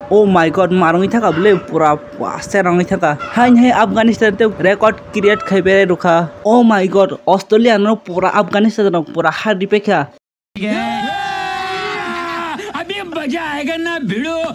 Oh my god, marungi thaka bole pura se rangi thaka. Hai Afghanistan te record create khaibere rukha. Oh my god, Australia no pura Afghanistan no pura hard dipekha.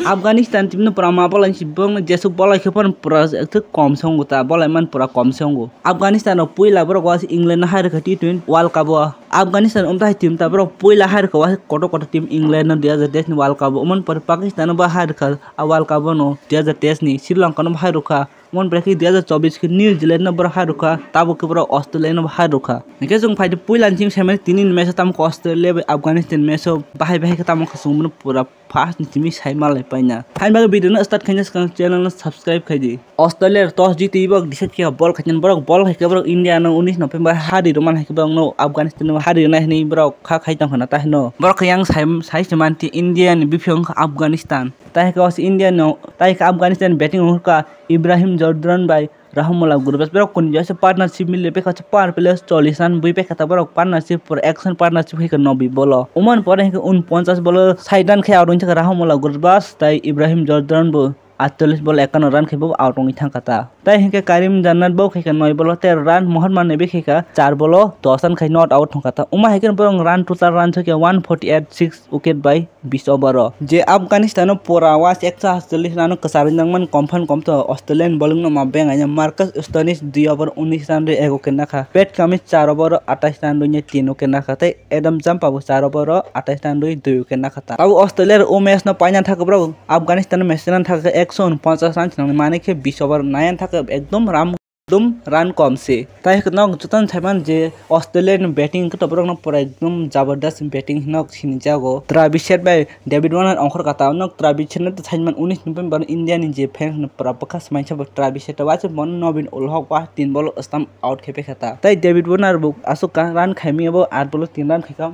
Afghanistan tim no pura ma bola sibong jesu bola khepon pura ek kom songu ta bola man pura kom songu. Afghanistan no puila bro was England na har khati twin World Cup. Afghanistan umta tim ta bro puila har ko koto tim England no dia des ni World Cup umon par Pakistan ba har kha World Cup no dia des ni Sri Lanka no har rukha mon breki 2024 ke New Zealand no har rukha tabo ke bro Australia no har rukha ke jong phai puila tim semen tinin match tam ko Australia Afghanistan match bahai ke tam ko sum pura fast ni timi sai mal paina hain ba video no start khanya skang channel no subscribe khaji Australia toss jiti bak diset ke ball khajan bro ball ke bro India no 19 November hari roman ke bro no Afghanistan no hari na ni bro kha khai tang khana ta no bro khayang sai semanti India ni biphyong Afghanistan tai ka India no tai ka Afghanistan batting ka Ibrahim Jordan by Rahmullah Gurbas bro kun jase partnership mil pe kha par players 40 run bui pe kha bro partnership for action partnership he ka no bi bolo uman pore he 49 bolo saidan khay aurun cha Rahmullah Gurbas tai Ibrahim Jordan bo 48 bol 51 run khebo out ong thang kata tai hinke Karim Jannat bo kheka 9 bol 13 run Mohammad Nabi kheka 4 bol 10 run khai not out thang kata uma heken borong run total run thake 148 6 wicket by 20 over je Afghanistan pora was 148 run kasarin nangman confirm kom to Australian bowling no ma beng anya Marcus Stoinis 2 over 19 run re 1 wicket nakha Pat Cummins 4 over 28 run dunya 3 wicket nakha tai Adam Zampa 4 over 28 run dunya 2 wicket nakha ta au Australia o match no paina thak bro Afghanistan match nan thak 149 run माने के 20 over 9 था एकदम run कम से ताई नक जुतन छैमान जे Australian batting के टपर न पूरा एकदम जबरदस्त बैटिंग नक छिन जागो ट्राविस बाय डेविड वार्नर अंखर कता नक ट्राविस न त छैमान 19 नोभेम्बर इंडिया नि जे फैन न पूरा पखास माइछ ट्राविस त वाच मन नवीन उलहक पा 3 बॉल स्टम्प आउट खेपे खाता ताई डेविड वार्नर बु आसु का रन खाइमी अब 8 बॉल 3 रन खाइका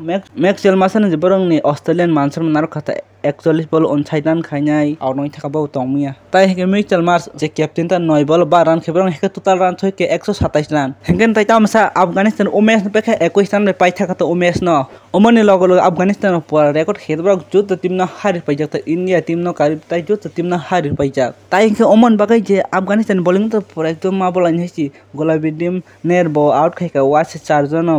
मैक्स जेलमासन जे बरंग नि ऑस्ट्रेलियन मानसर नार खाता 41 बॉल 29 रन खाइनाय आउट नय थाकाबो तंमिया ताई हेके मिचेल मार्स जे कैप्टन त 9 बॉल 12 रन खेबरंग हेके टोटल रन थके 127 रन हेंगन ताई तामसा अफगानिस्तान उमेश न पेखे 21 रन पाइ थाका त उमेश न ओमनि लगल अफगानिस्तान पर रेकर्ड खेदब्रक जुत टीम न हारि पाइजक त इंडिया टीम न कारि ताई जुत टीम न हारि पाइजक ताई हेके ओमन बगै जे अफगानिस्तान बॉलिंग त पर एकदम मा बॉलिंग हेसी गोलाबिदिम नेर बो आउट खाइका वास 4 जन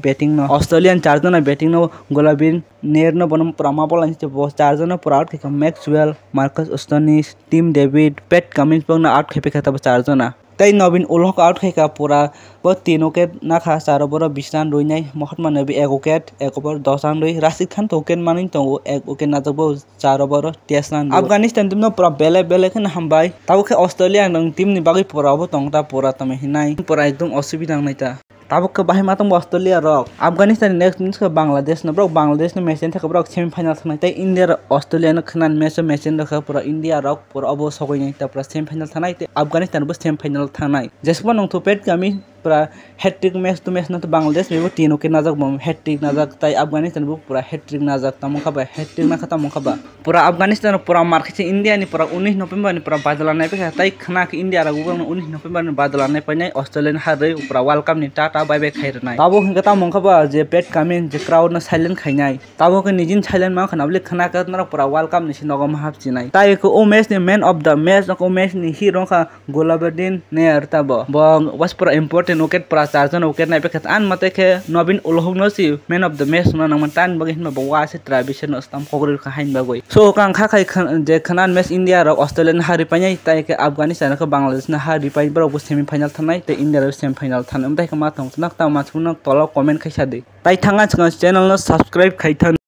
बैटिंग न ऑस्ट्रेलियन 4 जन बैटिंग न गोलाबिन नेर न बनम प्रमा बॉलिंग से 4 जन पर आउट खाइका Maxwell Marcus Stoinis Tim David Pat Cummins बंग न आउट खाइपे खाता 4 जना ताई नवीन उलहक आउट खाइका पूरा ब 3 विकेट नाखा 4 ओवर 20 रन रोइनाय Mohammad Nabi 1 wicket 1 over 10 run रोइ राशिद खान तो विकेट मानिन तो 1 विकेट नाजबो 4 ओवर 23 रन अफगानिस्तान टीम न पूरा बेले खन हमबाय ताबो के ऑस्ट्रेलिया नंग टीम नि बागै पूराबो तंगता पूरा तमे हिनाय पूरा एकदम असुविधा नैता ताबो के बाहे मातम ऑस्ट्रेलिया रक अफगानिस्तान नेक्स्ट मैच के बांग्लादेश न ब्रो बांग्लादेश ने मैच थाका ब्रो सेमीफाइनल थानाय ताई इंडिया ऑस्ट्रेलिया न खनान मैच रखा पूरा इंडिया रक पूरा अब सगैनाय ता पूरा सेमीफाइनल थानाय अफगानिस्तान बो सेमीफाइनल थानाय जेसबो नंग तो पेट कामी पूरा हैट्रिक मैच न तो बांग्लादेश बेबो 3 विकेट नाजक बम हैट्रिक नाजक ताई अफगानिस्तान बो पूरा हैट्रिक नाजक तमखाबा हैट्रिक ना खता मखाबा पूरा अफगानिस्तान पूरा मार्के इंडिया नि पूरा 19 नोभेम्बर नि पूरा बादला नाय पे ताई खना के इंडिया रा 19 नोभेम्बर नि बादला नाय पे ऑस्ट्रेलिया हारै पूरा वर्ल्ड कप नि टाटा बाय बाय खाइरनाय ताबो हंगता मखाबा जे पेट कामिन जे क्राउड न साइलेंट खाइनाय ताबो के निजिन साइलेंट मा खनाबले खना का न पूरा वर्ल्ड कप नि सिनगम हाफचिनाय ताई को ओ मैच नि मैन ऑफ द मैच को मैच नि हीरो का गोलाबुद्दीन नेर ताबो ब वास पूरा इम्पोर्टेंट विकेट पूरा 4 जन विकेट नाय पे आन मते के नवीन उलहक न सी मैन ऑफ द मैच न नंगमन तान बगे हिन बवा से ट्राविस न स्टम खगरि का हाइन बागै सो कां खा खाइ जे खनान मैच इंडिया र ऑस्ट्रेलिया हारि पाइ ताई के अफगानिस्तान के बांग्लादेश न हारि पाइ बरो सेमीफाइनल थानाय ते इंडिया र सेमीफाइनल थान उमताय के मा थंग नक ता मा थुनक तल कमेन्ट खाइसा दे ताई थांगा चेनल न सब्सक्राइब खाइथन